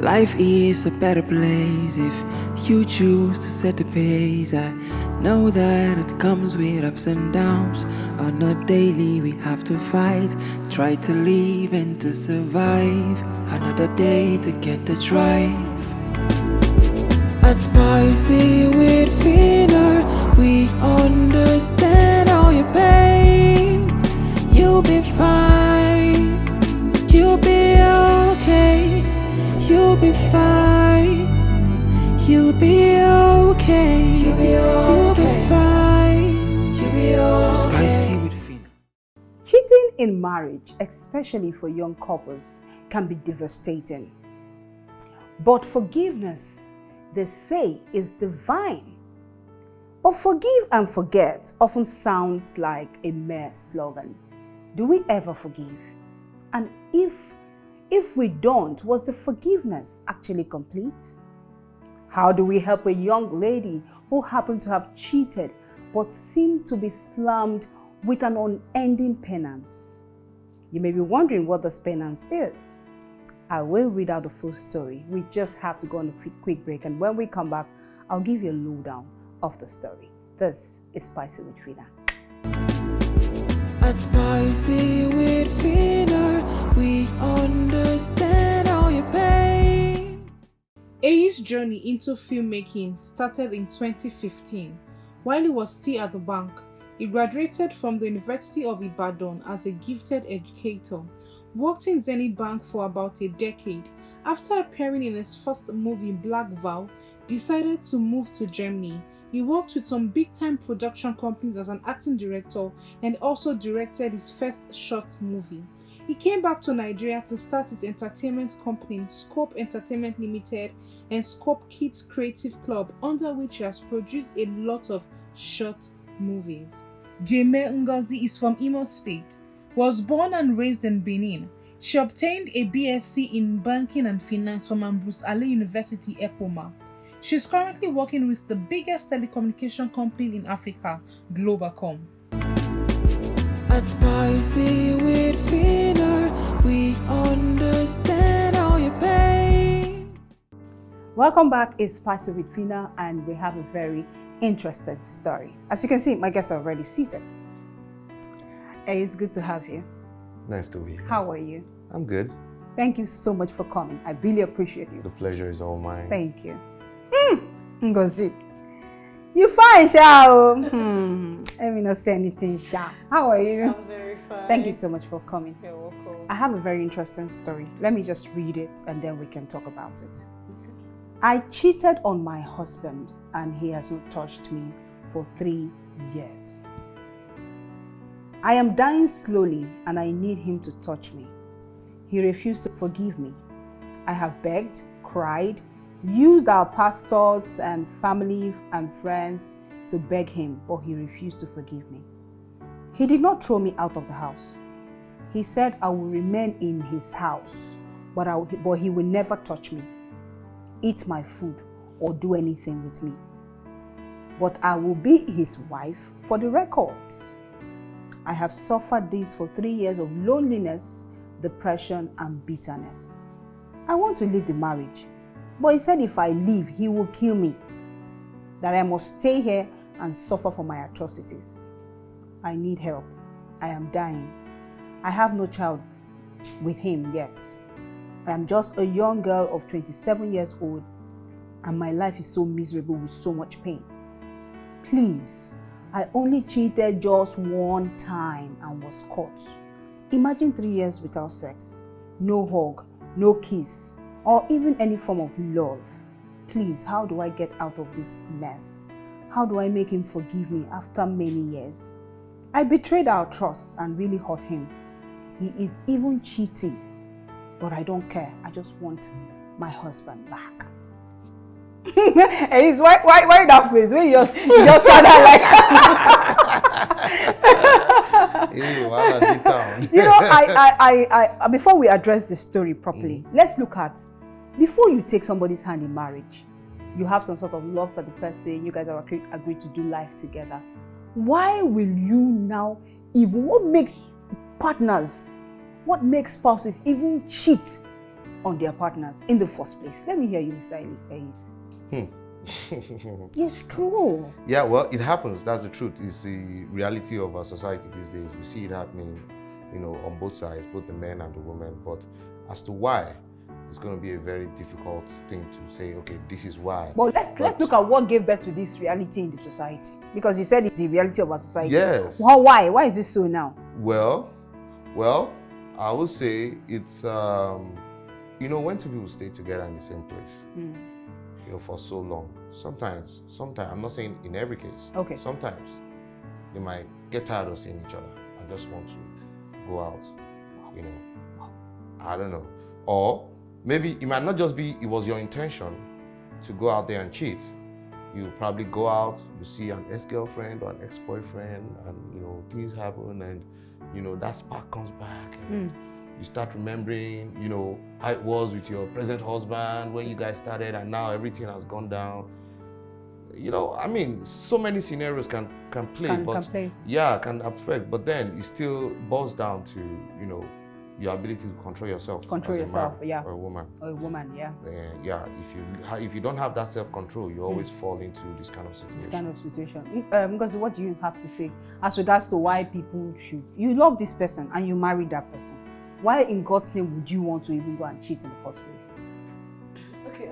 Life is a better place if you choose to set the pace. I know that it comes with ups and downs. On a daily we have to fight, try to live and to survive. Another day to get the drive. At Spicy with Phina, we understand all your pain. You'll be fine, you'll be okay. You'll be fine, you'll be okay. You'll be fine, you'll be okay. Spicy with Phina. Cheating in marriage, especially for young couples, can be devastating. But forgiveness, they say, is divine. But forgive and forget often sounds like a mere slogan. Do we ever forgive? And if we don't, was the forgiveness actually complete? How do we help a young lady who happened to have cheated but seemed to be slammed with an unending penance? You may be wondering what this penance is. I will read out the full story. We just have to go on a quick break, and when we come back, I'll give you a lowdown of the story. This is Spicy with Phina. At Spicy with Phina, we understand all your pain. A's journey into filmmaking started in 2015. While he was still at the bank, he graduated from the University of Ibadan as a gifted educator, worked in Zenith Bank for about a decade. After appearing in his first movie, Black Vow, decided to move to Germany. He worked with some big-time production companies as an acting director and also directed his first short movie. He came back to Nigeria to start his entertainment company, Scope Entertainment Limited and Scope Kids Creative Club, under which he has produced a lot of short movies. Jeme Ngozi is from Imo State. Was born and raised in Benin. She obtained a BSc in Banking and Finance from Ambrose Ali University, Ekpoma. She's currently working with the biggest telecommunication company in Africa, Globacom. At Spicy with Phina, we understand all your pain. Welcome back. It's Spicy with Phina, and we have a very interesting story. As you can see, my guests are already seated. Hey, it's good to have you. Nice to be here. How are you? I'm good. Thank you so much for coming. I really appreciate you. The pleasure is all mine. Thank you. Ngozi, you fine, Sha. Let me not say anything, Sha. How are you? I'm very fine. Thank you so much for coming. You're welcome. I have a very interesting story. Let me just read it and then we can talk about it. Okay. I cheated on my husband and he has not touched me for 3 years. I am dying slowly and I need him to touch me. He refused to forgive me. I have begged, cried, used our pastors and family and friends to beg him, but he refused to forgive me. He did not throw me out of the house. He said I will remain in his house, but he will never touch me, eat my food, or do anything with me. But I will be his wife for the records. I have suffered this for 3 years of loneliness, depression, and bitterness. I want to leave the marriage, but he said if I leave, he will kill me, that I must stay here and suffer for my atrocities. I need help. I am dying. I have no child with him yet. I am just a young girl of 27 years old, and my life is so miserable with so much pain. Please, I only cheated just one time and was caught. Imagine 3 years without sex, no hug, no kiss, or even any form of love. Please, how do I get out of this mess? How do I make him forgive me after many years? I betrayed our trust and really hurt him. He is even cheating, but I don't care. I just want my husband back. Hey, why that face? When you just said that like. You know, I before we address the story properly, let's look at, before you take somebody's hand in marriage, you have some sort of love for the person, you guys have agreed to do life together. Why will you now, what makes partners, what makes spouses even cheat on their partners in the first place? Let me hear you, Mr. Ellis. It's true. Yeah, well, it happens. That's the truth. It's the reality of our society these days. We see it happening, on both sides, both the men and the women. But as to why, it's going to be a very difficult thing to say, okay, this is why. But let's look at what gave birth to this reality in the society. Because you said it's the reality of our society. Yes. Why? Why is this so now? Well, I would say it's, when two people stay together in the same place, for so long, sometimes, I'm not saying in every case, okay, sometimes they might get tired of seeing each other and just want to go out, I don't know. Or maybe it might not just be, it was your intention to go out there and cheat. You probably go out, you see an ex-girlfriend or an ex-boyfriend, and things happen, and that spark comes back, and you start remembering, how it was with your present husband when you guys started, and now everything has gone down. So many scenarios can play, can affect, but then it still boils down to, your ability to control yourself. Control yourself, or a woman. Or a woman, yeah. If you don't have that self-control, you always fall into this kind of situation. Because what do you have to say as regards to why people should? You love this person and you marry that person. Why in God's name would you want to even go and cheat in the first place? Okay,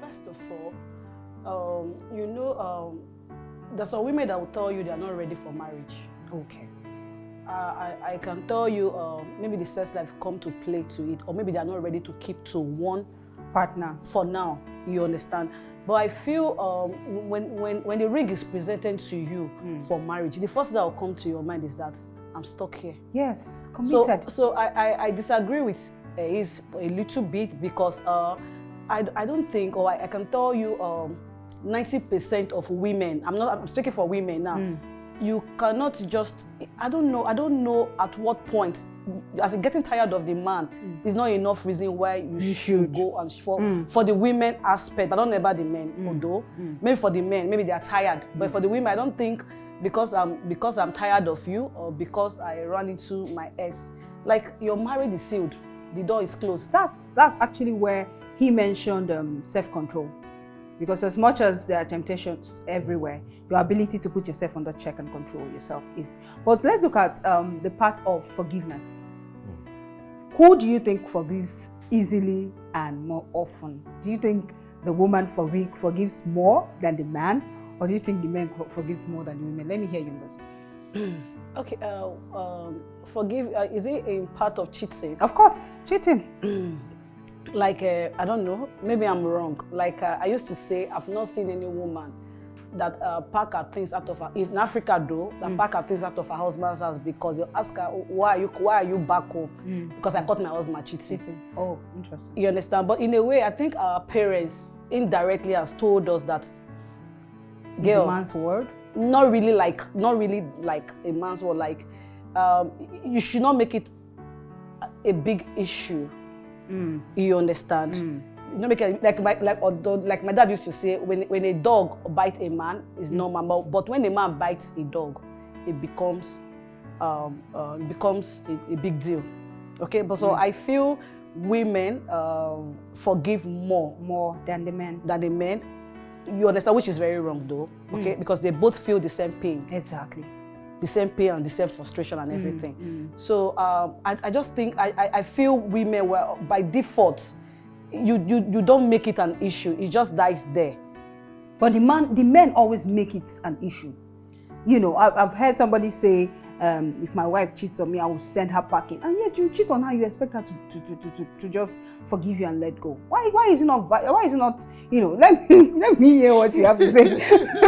first of all, there's some women that will tell you they are not ready for marriage. Okay. I can tell you, maybe the sex life come to play to it, or maybe they are not ready to keep to one partner for now. You understand? But I feel when the ring is presented to you for marriage, the first thing that will come to your mind is that I'm stuck here. Yes, committed. So I disagree with is a little bit, because I don't think, or I can tell you, 90% of women. I'm speaking for women now. You cannot just, I don't know at what point, as getting tired of the man is not enough reason why you should go and for the women aspect, but not about the men, although maybe for the men, maybe they are tired, but for the women, I don't think because I'm tired of you, or because I ran into my ex, like your marriage is sealed, the door is closed. That's actually where he mentioned self-control. Because as much as there are temptations everywhere, your ability to put yourself under check and control yourself is. But let's look at the part of forgiveness. Who do you think forgives easily and more often? Do you think the woman forgives more than the man? Or do you think the man forgives more than the women? Let me hear you first. Okay, forgive, is it a part of cheating? Of course, cheating. Like, I don't know, maybe I'm wrong. Like, I used to say, I've not seen any woman that pack her things out of her, in Africa though, that pack her things out of her husband's house because they'll ask her, why are you back home? Because I caught my husband cheating. Oh, interesting. You understand? But in a way, I think our parents indirectly has told us that, girl, a man's word? Not really like a man's word. Like, you should not make it a big issue. You understand? You know, make it, like my dad used to say, when a dog bites a man, it's normal. But when a man bites a dog, it becomes a big deal. Okay, but so I feel women forgive more than the men. You understand, which is very wrong though. Okay, because they both feel the same pain. Exactly. The same pain and the same frustration and everything. So I just think I feel women were by default, you don't make it an issue. It just dies there. But the men always make it an issue. You know, I've heard somebody say, if my wife cheats on me, I will send her packing. And yet you cheat on her, you expect her to just forgive you and let go. Why is it not, you know, let me hear what you have to say.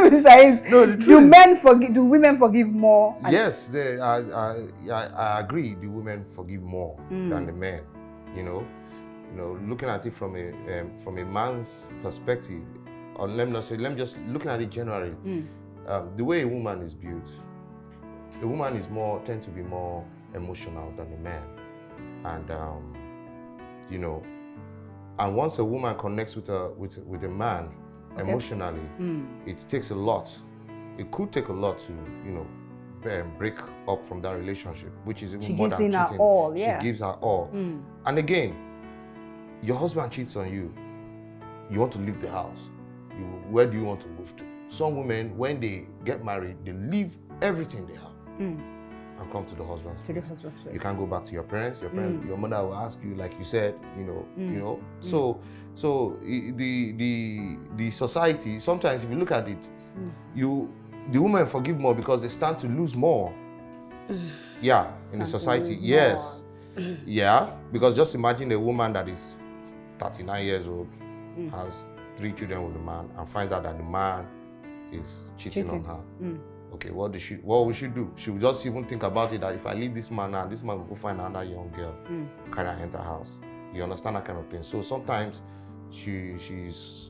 Besides, no, do women forgive more? Yes, I agree. The women forgive more than the men. You know, looking at it from a man's perspective, or let me just looking at it generally. The way a woman is built, a woman tends to be more emotional than a man, and you know, and once a woman connects with a man emotionally, it takes a lot. It could take a lot to, you know, break up from that relationship, which is even more than cheating. She gives in her all, yeah. She gives her all, and again, your husband cheats on you, you want to leave the house. Where do you want to move to? Some women, when they get married, they leave everything they have and come to the husband's place. You can't go back to your parents. Your mother will ask you, like you said, you know. So the society, sometimes if you look at it, the women forgive more because they stand to lose more. Yeah, in the society, yes. Yeah, because just imagine a woman that is 39 years old, has 3 children with a man, and finds out that the man is cheating on her. Okay, what will she do? She will just even think about it that if I leave this man now, this man will go find another young girl, carry her enter house. You understand that kind of thing? So sometimes she's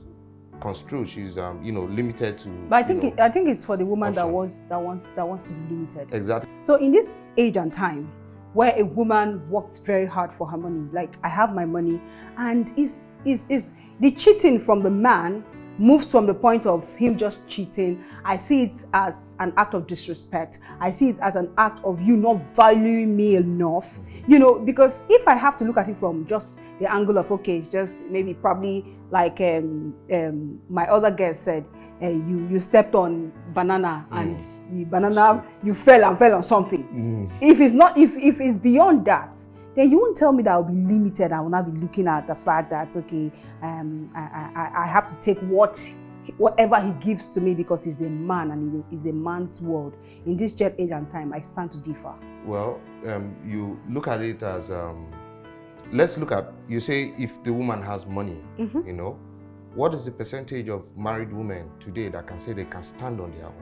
construed, she's limited to. But I think it's for the woman that wants to be limited. Exactly. So in this age and time, where a woman works very hard for her money, like I have my money, and is the cheating from the man moves from the point of him just cheating. I see it as an act of disrespect. I see it as an act of you not valuing me enough. Because if I have to look at it from just the angle of, okay, it's just maybe probably like my other guest said, you stepped on banana and you fell on something. If it's beyond that, then you won't tell me that I'll be limited. I will not be looking at the fact that, okay, I have to take whatever he gives to me because he's a man and he's a man's world. In this jet age and time, I stand to differ. Well, you look at it as, let's look at, you say if the woman has money, what is the percentage of married women today that can say they can stand on their own?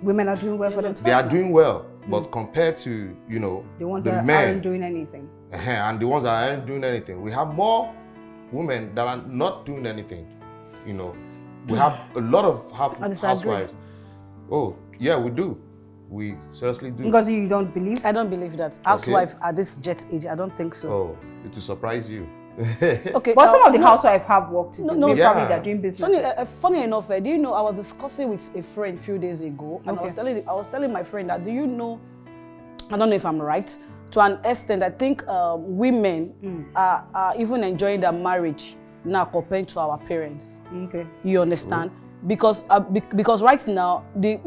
Women are doing well for themselves. They are doing well, but compared to, the ones the that men, aren't doing anything. And the ones that aren't doing anything. We have more women that are not doing anything. We have a lot of housewives. Oh, yeah, we do. We seriously do. Because you don't believe? I don't believe that. Housewife at this jet age, I don't think so. Oh, it will surprise you. Okay, but some of the housewives have work to do. Probably they're doing businesses. Funny enough, do you know, I was discussing with a friend a few days ago, and I was telling my friend that, do you know, I don't know if I'm right, to an extent, I think women are even enjoying their marriage now compared to our parents. Okay. You understand? Because right now the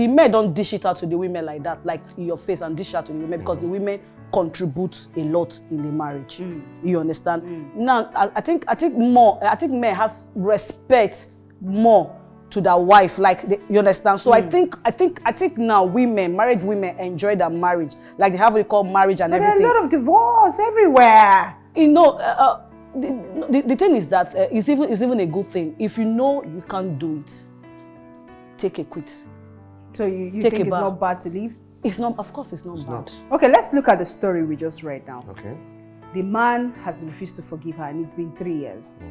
men don't dish it out to the women like that, like in your face, and dish out to the women because the women contribute a lot in the marriage. You understand? Now I think men has respect more to their wife, you understand? So I think now married women enjoy their marriage, like they have what they call marriage and everything. There are a lot of divorce everywhere. The thing is that it's even a good thing. If you know you can't do it, take a quit. So you think it's not bad to leave? It's not. Of course, it's not bad. Okay, let's look at the story we just read now. Okay. The man has refused to forgive her, and it's been 3 years.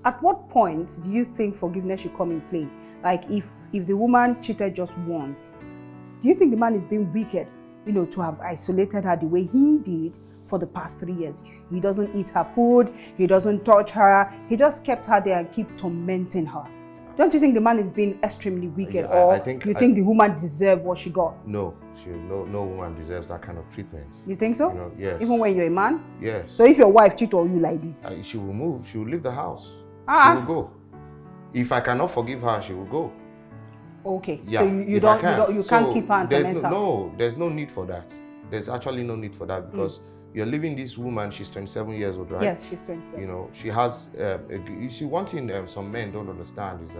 At what point do you think forgiveness should come in play? Like if the woman cheated just once, do you think the man is being wicked, to have isolated her the way he did for the past 3 years? He doesn't eat her food, he doesn't touch her, he just kept her there and keep tormenting her. Don't you think the man is being extremely wicked, or you think the woman deserves what she got? No, no woman deserves that kind of treatment. You think so? Yes. Even when you're a man? Yes. So if your wife cheats on you like this? She will move, she will leave the house. She will go. If I cannot forgive her, she will go. Okay. Yeah. So you can't keep her and torment her? No, there's no need for that. There's actually no need for that because you're leaving this woman, she's 27 years old, right? Yes, she's 27. She has, you see, one thing some men don't understand is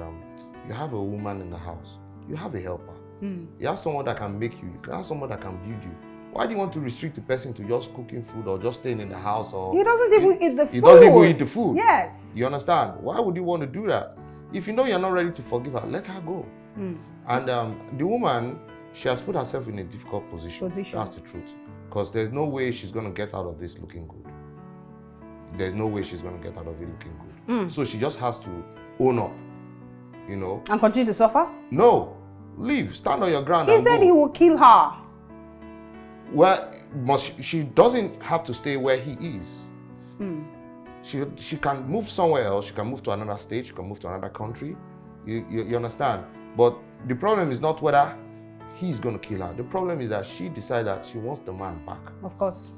you have a woman in the house, you have a helper. You have someone that can make you have someone that can build you. Why do you want to restrict the person to just cooking food or just staying in the house? Or he doesn't even eat the food. He doesn't even eat the food. Yes. You understand? Why would you want to do that? If you know you're not ready to forgive her, let her go. And the woman, she has put herself in a difficult position. That's the truth. Because there's no way she's going to get out of this looking good. There's no way she's going to get out of it looking good. So she just has to own up, And continue to suffer? No. Leave. Stand on your ground. He said he will kill her. Well, she doesn't have to stay where he is. She can move somewhere else. She can move to another state. She can move to another country. You understand? But the problem is not whether he's going to kill her. The problem is that she decided that she wants the man back. Of course.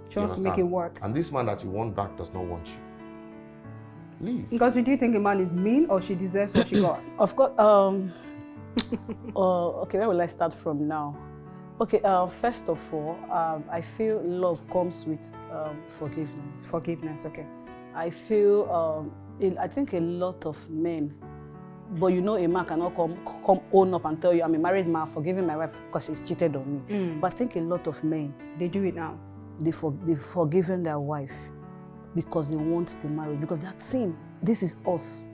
She wants to make it work. And this man that you want back does not want you. Leave. Because do you think a man is mean or she deserves what she got? Of course. Okay, where will I start from now? Okay, first of all, I feel love comes with forgiveness. Forgiveness, okay. I feel, I think a lot of men, but you know a man cannot come own up and tell you, I'm a married man, forgiving my wife because she's cheated on me. But I think a lot of men, they do it now. They've forgiven their wife because they want the marriage, because they are team. This is us.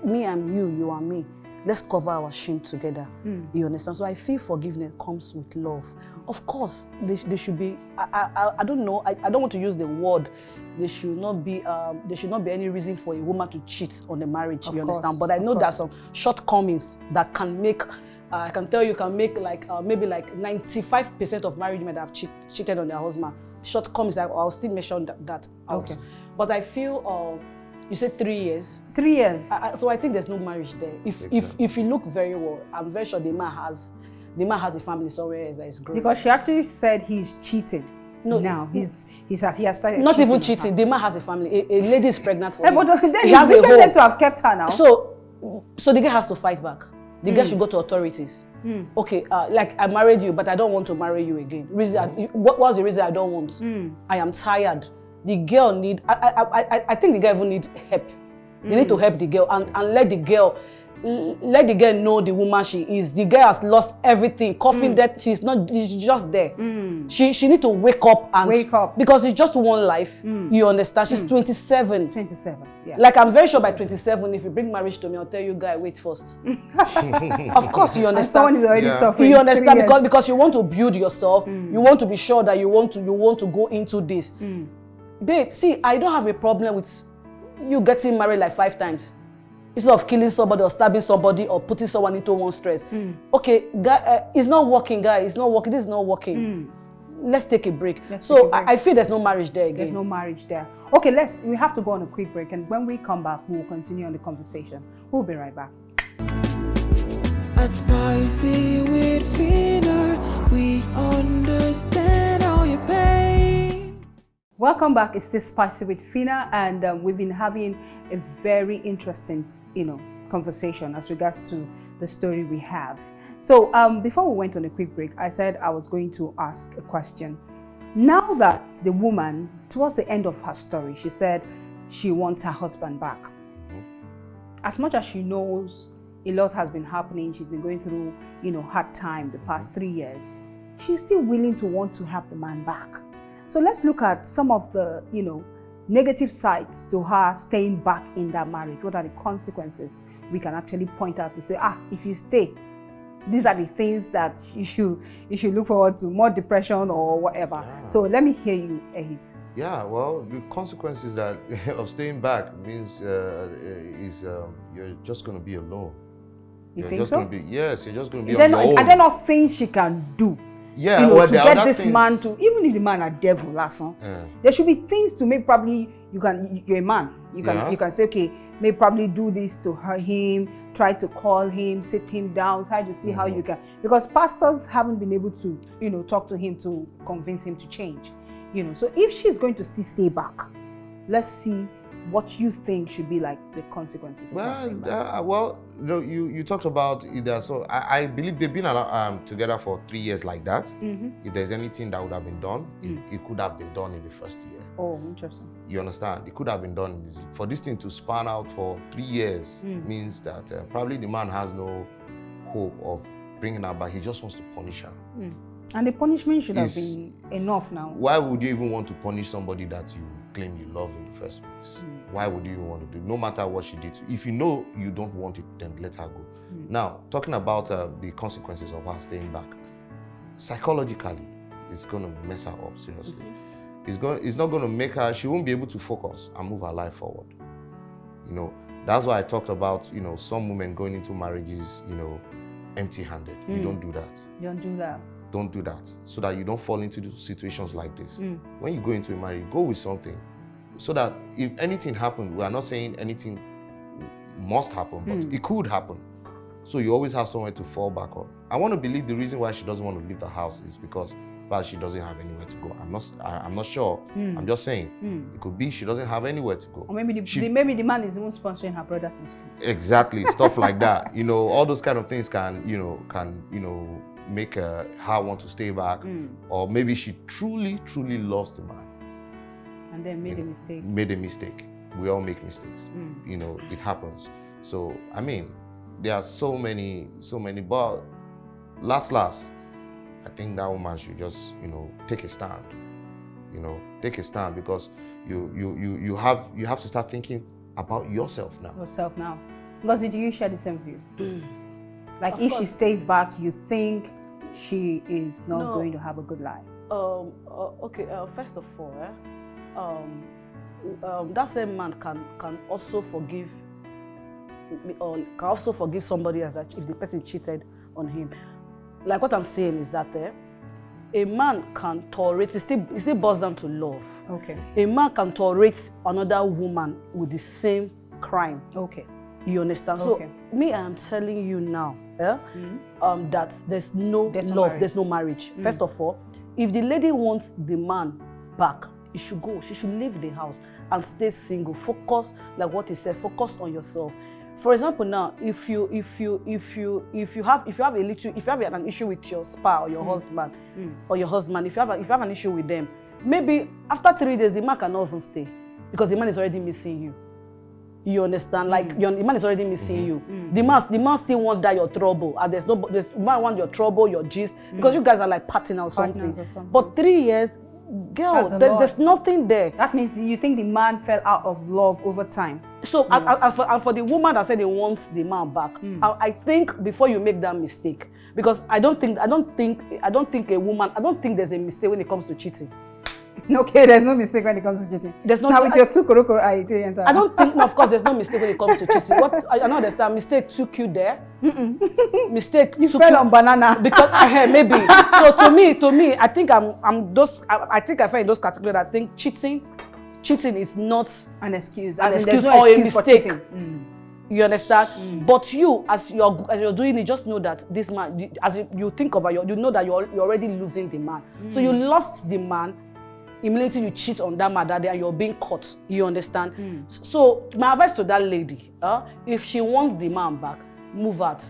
Me and you, you and me. Let's cover our shame together. You understand? So I feel forgiveness comes with love. Of course, they should be. I don't know. I don't want to use the word. There should not be any reason for a woman to cheat on the marriage. You understand? But I know there's some shortcomings that can make. I can tell you can make like maybe like 95% of married men that have cheated on their husband. Shortcomings. I'll still mention that out. Okay. But I feel. You said 3 years? 3 years. So I think there's no marriage there. If you look very well, I'm very sure the man has a family somewhere else that is growing. Because she actually said he's cheating. No, now he has started. Not even cheating. The man has a family. A lady is pregnant for him. But then he has a home. To have kept her now. So the guy has to fight back. The guy should go to authorities. Okay, like I married you, but I don't want to marry you again. What was the reason I don't want? I am tired. The girl need. I think the guy even need help. They need to help the girl and let the girl know the woman she is. The girl has lost everything. Coughing death. She's just there. She need to wake up because it's just one life. You understand? She's 27. 27. Yeah. Like I'm very sure by 27, if you bring marriage to me, I'll tell you, guy, wait first. Of course, you understand. And someone is already suffering. You understand because you want to build yourself. You want to be sure that you want to go into this. Babe, see, I don't have a problem with you getting married like 5 times. Instead of killing somebody or stabbing somebody or putting someone into one stress. Okay, guy, it's not working, guy. It's not working. This is not working. Let's take a break. I feel there's no marriage there again. There's no marriage there. Okay, we have to go on a quick break. And when we come back, we'll continue on the conversation. We'll be right back. At Spicy with Phina, we understand all your pain. Welcome back. It's still Spicy with Phina, and we've been having a very interesting, conversation as regards to the story we have. So before we went on a quick break, I said I was going to ask a question. Now that the woman, towards the end of her story, she said she wants her husband back. As much as she knows a lot has been happening, she's been going through, hard time the past 3 years, she's still willing to want to have the man back. So let's look at some of the, negative sides to her staying back in that marriage. What are the consequences we can actually point out to say, if you stay, these are the things that you should look forward to, more depression or whatever. Yeah. So let me hear you, Ehis. Yeah, well, the consequences of staying back means you're just going to be alone. You think so? Yes, you're just going to be on your own. Are there not things she can do? Yeah, to get this man to, even if the man are devil, there should be things to make. Probably you're a man. You can say, okay, maybe probably do this to him, try to call him, sit him down, try to see how you can. Because pastors haven't been able to, talk to him to convince him to change. So if she's going to still stay back, let's see what you think should be like the consequences. You talked about either. So I believe they've been together for 3 years like that. If there's anything that would have been done, it could have been done in the first year. Oh, interesting. You understand? It could have been done. For this thing to span out for 3 years means that probably the man has no hope of bringing her back. He just wants to punish her. And the punishment should have been enough now. Why would you even want to punish somebody that you claim you love in the first place? Why would you even want to do? No matter what she did. If you know you don't want it, then let her go. Now, talking about the consequences of her staying back, psychologically, it's going to mess her up seriously. It's not going to make her. She won't be able to focus and move her life forward. That's why I talked about some women going into marriages, empty-handed. You don't do that. Don't do that. Don't do that, so that you don't fall into situations like this. When you go into a marriage, go with something, so that if anything happens, we are not saying anything must happen, but it could happen. So you always have somewhere to fall back on. I want to believe the reason why she doesn't want to leave the house is because bad she doesn't have anywhere to go. I'm not sure. I'm just saying. It could be she doesn't have anywhere to go. Or maybe maybe the man is even sponsoring her brothers in school. Exactly, stuff like that. You know, all those kind of things can make her want to stay back, or maybe she truly loves the man and then made a mistake. Made a mistake. We all make mistakes. You know, it happens. So I mean, there are so many, but last, I think that woman should just, take a stand. Take a stand, because you have to start thinking about yourself now. Yourself now. Because do you share the same view? Like, Of if course. she stays back, you think she is not going to have a good life? Okay. First of all, that same man can also forgive or can also forgive somebody else that if the person cheated on him. Like what I'm saying is that a man can tolerate, it still boils down to love. Okay. A man can tolerate another woman with the same crime. Okay. You understand? Okay. So me, I am telling you now that there's no love, there's no marriage. First of all, if the lady wants the man back, he should go. She should leave the house and stay single. Focus, like what he said, focus on yourself. For example, now, if you have an issue with your spouse or your husband or your husband, if you have an issue with them, maybe after 3 days the man cannot even stay because the man is already missing you. You understand? Like the man is already missing you. The man still want that your trouble, and the man want your trouble, your gist, because you guys are like partners or something. But 3 years, girl, there's nothing there. That means you think the man fell out of love over time. So, and for the woman that said they want the man back, I think before you make that mistake, because I don't think there's a mistake when it comes to cheating. Okay, there's no mistake when it comes to cheating. There's no. Now with your two korokoro, I don't think. No, of course, there's no mistake when it comes to cheating. What I don't understand, mistake took you there. Mistake you fell on banana because maybe. So to me, I think I think I fell in those categories. I think cheating is not an excuse. An excuse or a mistake. You understand? But you, as you're doing it, just know that this man, as you think about you know that you're already losing the man. So you lost the man. Immediately you cheat on that man that day and you're being caught. You understand? So my advice to that lady, if she wants the man back, move out.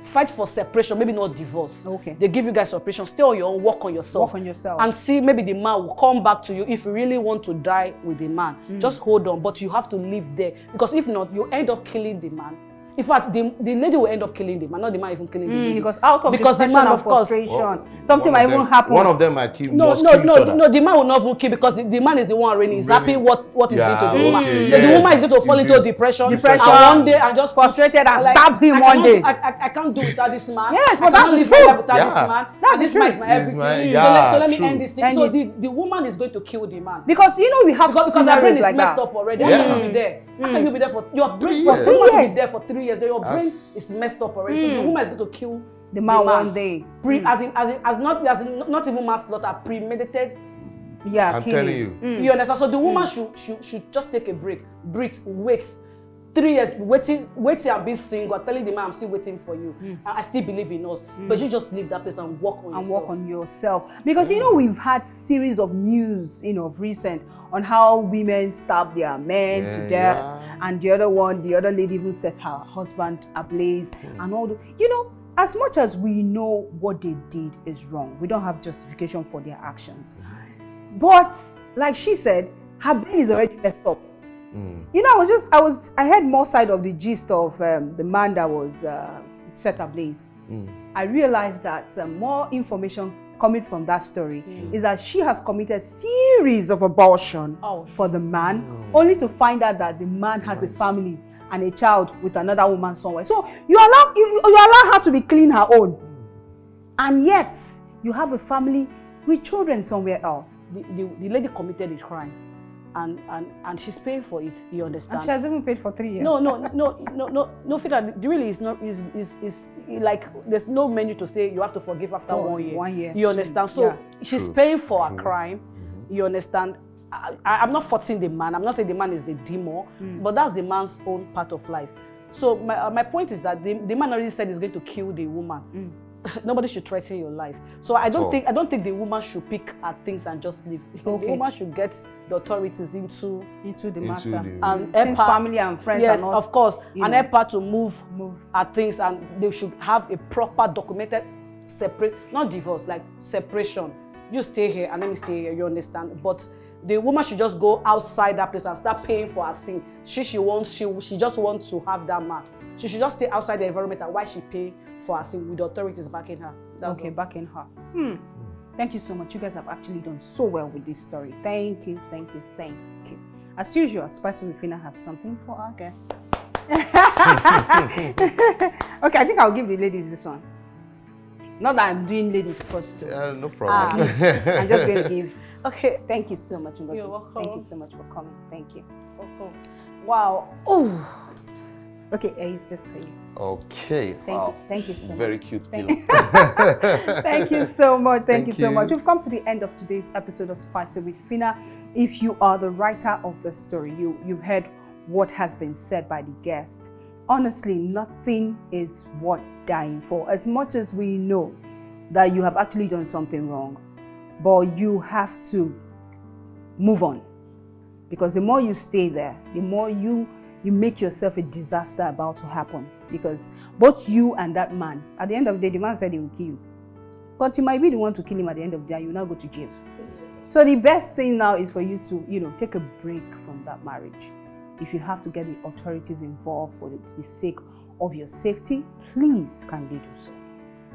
Fight for separation, maybe not divorce. Okay. They give you guys separation. Stay on your own, work on yourself. And see, maybe the man will come back to you if you really want to die with the man. Just hold on, but you have to live there. Because if not, you end up killing the man. In fact, the lady will end up killing the man, not the man even killing the lady. Because out of the man, of frustration, something might even happen. One of them might kill. No, the man will not even kill because the man is the one reigning. He's happy what he's doing to the woman. So the woman is going to fall into depression. And one day and just frustrated and stab him one day. I can't do without this man. Yes, but that's the truth. Without this man. That's this man is my everything. So let me end this thing. So the woman is going to kill the man. Because we have because her brain is messed up already. How can you be there? How can you be there for your brain for 3 years? Be there for 3 years. Your brain is messed up already. So the woman is going to kill the man one day. As not even manslaughter, premeditated. Yeah, I'm telling you. You understand? So the woman should just take a break, breathe, wait. 3 years waiting and being single, telling the man I'm still waiting for you. And I still believe in us. But you just leave that place and work on yourself. Because we've had series of news, of recent on how women stab their men to death, and the other lady even set her husband ablaze, and all the as much as we know what they did is wrong, we don't have justification for their actions. But like she said, her brain is already messed up. I had more side of the gist of the man that was set ablaze. I realized that more information coming from that story is that she has committed series of abortion for the man, only to find out that the man has a family and a child with another woman somewhere. So you allow her to be clean her own, and yet you have a family with children somewhere else. The lady committed a crime. And she's paying for it, you understand? And she has even paid for 3 years. No, Phina, really is like there's no menu to say you have to forgive after 1 year. 1 year. You understand? So she's paying for a crime. You understand? I'm not faulting the man. I'm not saying the man is the demon, but that's the man's own part of life. So my point is that the man already said he's going to kill the woman. nobody should threaten your life. So I don't Oh. think the woman should pick her things and just leave. Okay. The woman should get the authorities into the Into matter. the- and Since help her- family and friends yes, are not, of course, you and know. help her to move her things, and they should have a proper documented separate, not divorce, like separation. You stay here and let me stay here, you understand? But the woman should just go outside that place and start paying for her sin. She just wants to have that man. She should just stay outside the environment, and why she pay for her sin with the authorities backing her. That's Okay, all. backing her. Thank you so much. You guys have actually done so well with this story. Thank you, thank you, thank you. As usual, Spicy with Phina have something for our guests. Okay, I think I'll give the ladies this one. Not that I'm doing ladies first. Too. No problem. I'm just going to give. Okay. Thank you so much, Ngozi. You're welcome. Thank you so much for coming. Thank you. Wow. Oh. Okay, it's this for you. Okay. Thank you so much. Very cute pillow. Thank you so much. Thank you so you. much. We've come to the end of today's episode of Spicy with Phina. If you are the writer of the story, you've heard what has been said by the guest. Honestly, nothing is worth dying for. As much as we know that you have actually done something wrong, but you have to move on. Because the more you stay there, the more you make yourself a disaster about to happen. Because both you and that man, at the end of the day, the man said he will kill you. But you might be the one to kill him at the end of the day, you now go to jail. So the best thing now is for you to, take a break from that marriage. If you have to get the authorities involved for the sake of your safety, please kindly do so.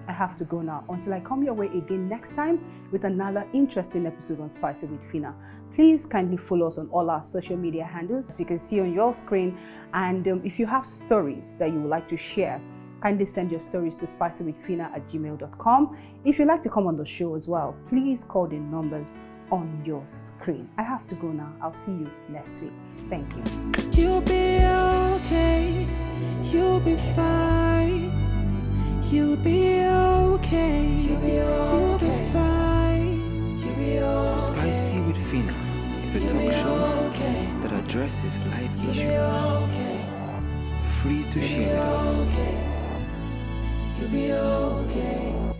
I have to go now until I come your way again next time with another interesting episode on Spicy with Phina. Please kindly follow us on all our social media handles, as you can see on your screen. And if you have stories that you would like to share, kindly send your stories to spicywithphina@gmail.com. If you'd like to come on the show as well, please call the numbers on your screen. I have to go now. I'll see you next week. Thank you. You'll be okay, you'll be fine. You'll be okay, you'll be fine. Spicy with Phina is a talk show that addresses life issues. Free to share with us. You'll be okay.